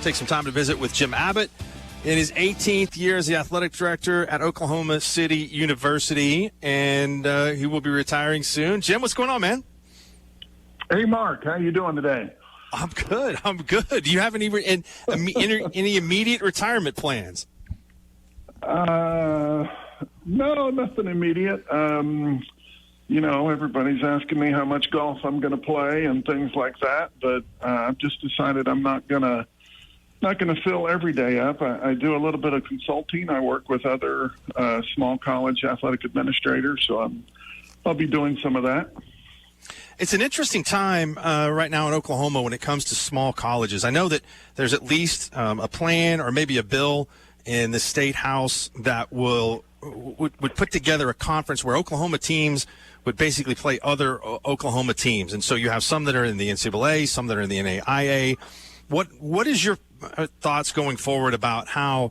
take some time to visit with Jim Abbott in his 18th year as the athletic director at Oklahoma City University, and he will be retiring soon. Jim, what's going on, man? Hey, Mark, how you doing today? I'm good. Do you have any immediate retirement plans? No, nothing immediate. Everybody's asking me how much golf I'm going to play and things like that, but I've just decided I'm not going to fill every day up. I do a little bit of consulting. I work with other small college athletic administrators, so I'll be doing some of that. It's an interesting time right now in Oklahoma when it comes to small colleges. I know that there's at least a plan or maybe a bill in the state house that would put together a conference where Oklahoma teams would basically play other Oklahoma teams. And so you have some that are in the NCAA, some that are in the NAIA. What is your thoughts going forward about how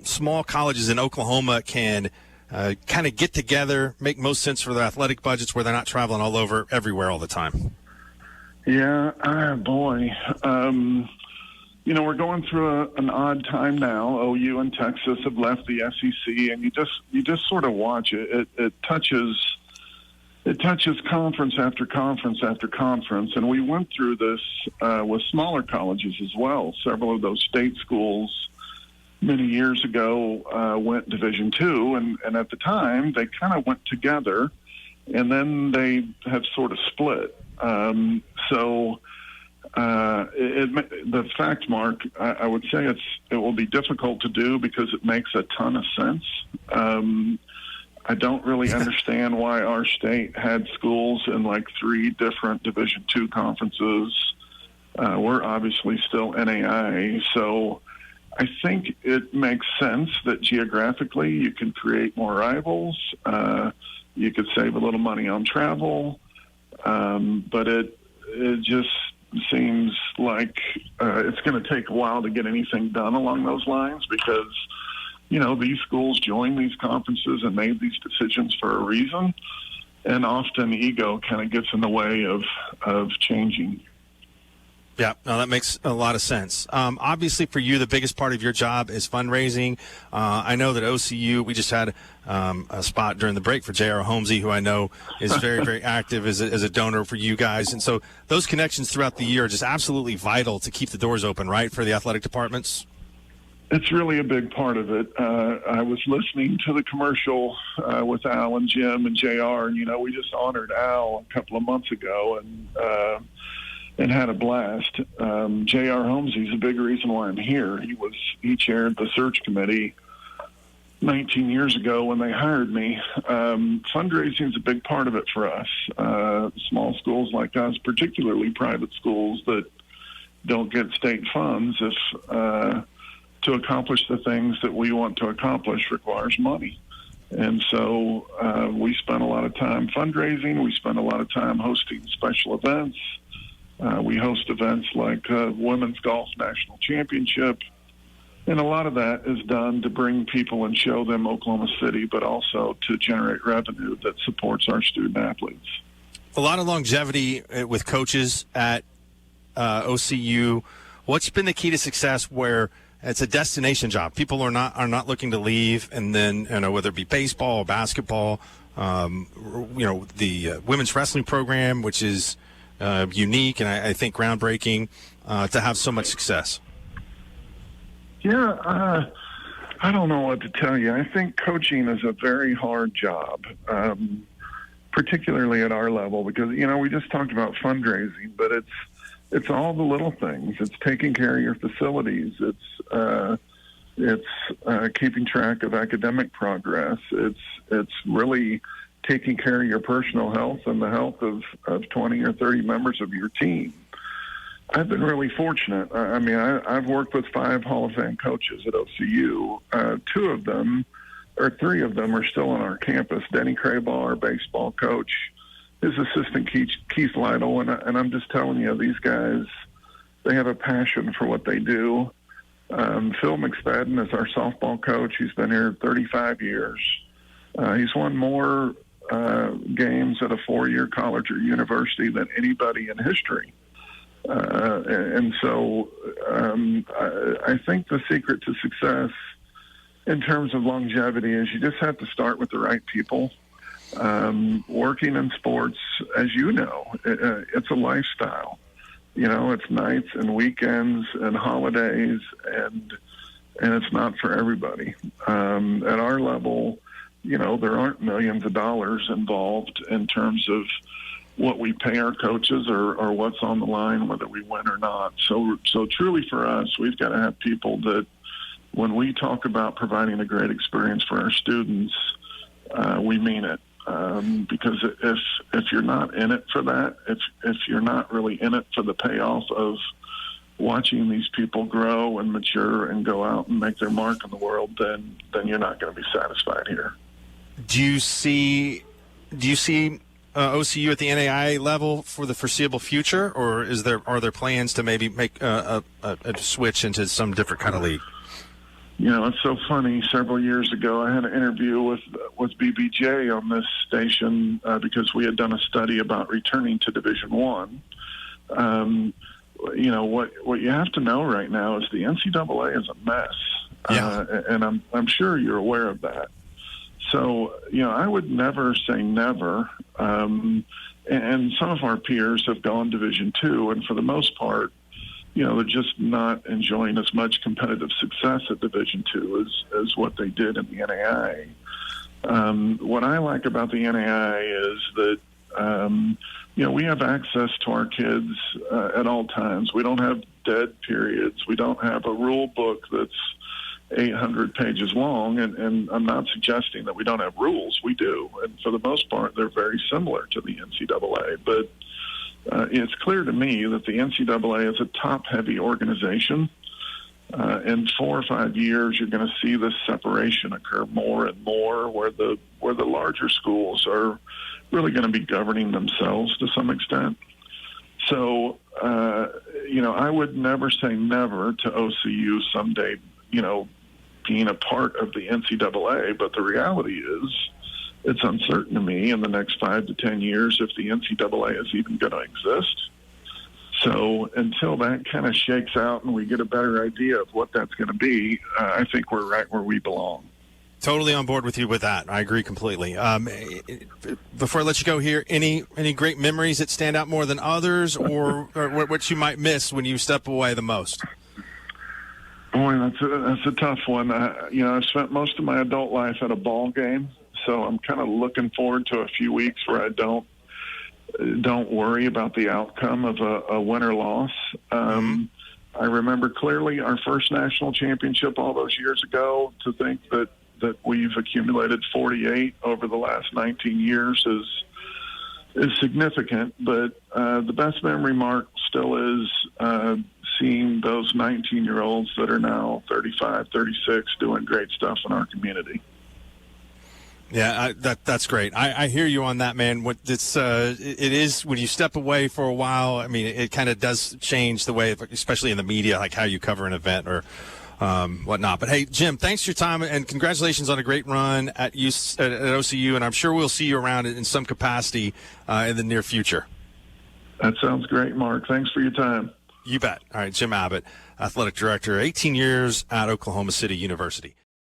small colleges in Oklahoma can kind of get together, make most sense for their athletic budgets where they're not traveling all over everywhere all the time? Yeah, boy. We're going through an odd time now. OU and Texas have left the SEC, and you just sort of watch it. It touches conference after conference after conference, and we went through this with smaller colleges as well. Several of those state schools many years ago went Division II, and at the time they kind of went together, and then they have sort of split. The fact, Mark, I would say it will be difficult to do because it makes a ton of sense. I don't really understand why our state had schools in like 3 different Division II conferences. We're obviously still NAIA, so I think it makes sense that geographically you can create more rivals. You could save a little money on travel, but it just seems like it's going to take a while to get anything done along those lines because, these schools joined these conferences and made these decisions for a reason, and often ego kind of gets in the way of changing. Yeah, no, that makes a lot of sense. Obviously, for you, the biggest part of your job is fundraising. I know that OCU, we just had a spot during the break for J.R. Holmesy, who I know is very, very active as a donor for you guys. And so those connections throughout the year are just absolutely vital to keep the doors open, right, for the athletic departments? It's really a big part of it. I was listening to the commercial with Al and Jim and JR, and, we just honored Al a couple of months ago and had a blast. J.R. Holmesy is a big reason why I'm here. He chaired the search committee 19 years ago when they hired me. Fundraising is a big part of it for us. Small schools like us, particularly private schools that don't get state funds, if to accomplish the things that we want to accomplish requires money. And so we spend a lot of time fundraising. We spend a lot of time hosting special events. We host events like Women's Golf National Championship. And a lot of that is done to bring people and show them Oklahoma City, but also to generate revenue that supports our student athletes. A lot of longevity with coaches at OCU. What's been the key to success where it's a destination job? People are not looking to leave, and then whether it be baseball or basketball, the women's wrestling program, which is unique and I think groundbreaking to have so much success. Yeah, I don't know what to tell you. I think coaching is a very hard job, particularly at our level, because we just talked about fundraising, but it's all the little things. It's taking care of your facilities. It's keeping track of academic progress. It's really taking care of your personal health and the health of 20 or 30 members of your team. I've been really fortunate. I've worked with 5 Hall of Fame coaches at OCU. 3 of them are still on our campus. Denny Craybaugh, our baseball coach, his assistant Keith Lytle, and I'm just telling you, these guys, they have a passion for what they do. Phil McSpadden is our softball coach. He's been here 35 years. He's won more games at a 4-year college or university than anybody in history. And so I think the secret to success in terms of longevity is you just have to start with the right people. Working in sports, as you know, it's a lifestyle. It's nights and weekends and holidays, and it's not for everybody. At our level, there aren't millions of dollars involved in terms of what we pay our coaches or what's on the line, whether we win or not. So truly for us, we've got to have people that when we talk about providing a great experience for our students, we mean it. Because if you're not in it for that, if you're not really in it for the payoff of watching these people grow and mature and go out and make their mark in the world, then you're not going to be satisfied here. Do you see OCU at the NAIA level for the foreseeable future, or are there plans to maybe make a switch into some different kind of league? It's so funny. Several years ago, I had an interview with BBJ on this station because we had done a study about returning to Division I. What you have to know right now is the NCAA is a mess, and I'm sure you're aware of that. So I would never say never. And some of our peers have gone Division II, and for the most part, they're just not enjoying as much competitive success at Division II as what they did in the NAIA. What I like about the NAIA is that, we have access to our kids at all times. We don't have dead periods. We don't have a rule book that's 800 pages long, and I'm not suggesting that we don't have rules. We do, and for the most part, they're very similar to the NCAA, but it's clear to me that the NCAA is a top-heavy organization. In 4 or 5 years, you're going to see this separation occur more and more, where the larger schools are really going to be governing themselves to some extent. So, I would never say never to OCU someday, being a part of the NCAA, but the reality is, it's uncertain to me in the next 5 to 10 years if the NCAA is even going to exist. So until that kind of shakes out and we get a better idea of what that's going to be, I think we're right where we belong. Totally on board with you with that. I agree completely. Before I let you go here, any great memories that stand out more than others, or what you might miss when you step away the most? Boy, that's a tough one. I've spent most of my adult life at a ball game. So I'm kind of looking forward to a few weeks where I don't worry about the outcome of a win or loss. I remember clearly our first national championship all those years ago. To think that we've accumulated 48 over the last 19 years is significant. But the best memory, Mark, still is seeing those 19-year-olds that are now 35, 36 doing great stuff in our community. Yeah, that's great. I hear you on that, man. It is when you step away for a while. I mean, it kind of does change the way, especially in the media, like how you cover an event or whatnot. But hey, Jim, thanks for your time and congratulations on a great run at OCU. And I'm sure we'll see you around in some capacity in the near future. That sounds great, Mark. Thanks for your time. You bet. All right, Jim Abbott, athletic director, 18 years at Oklahoma City University.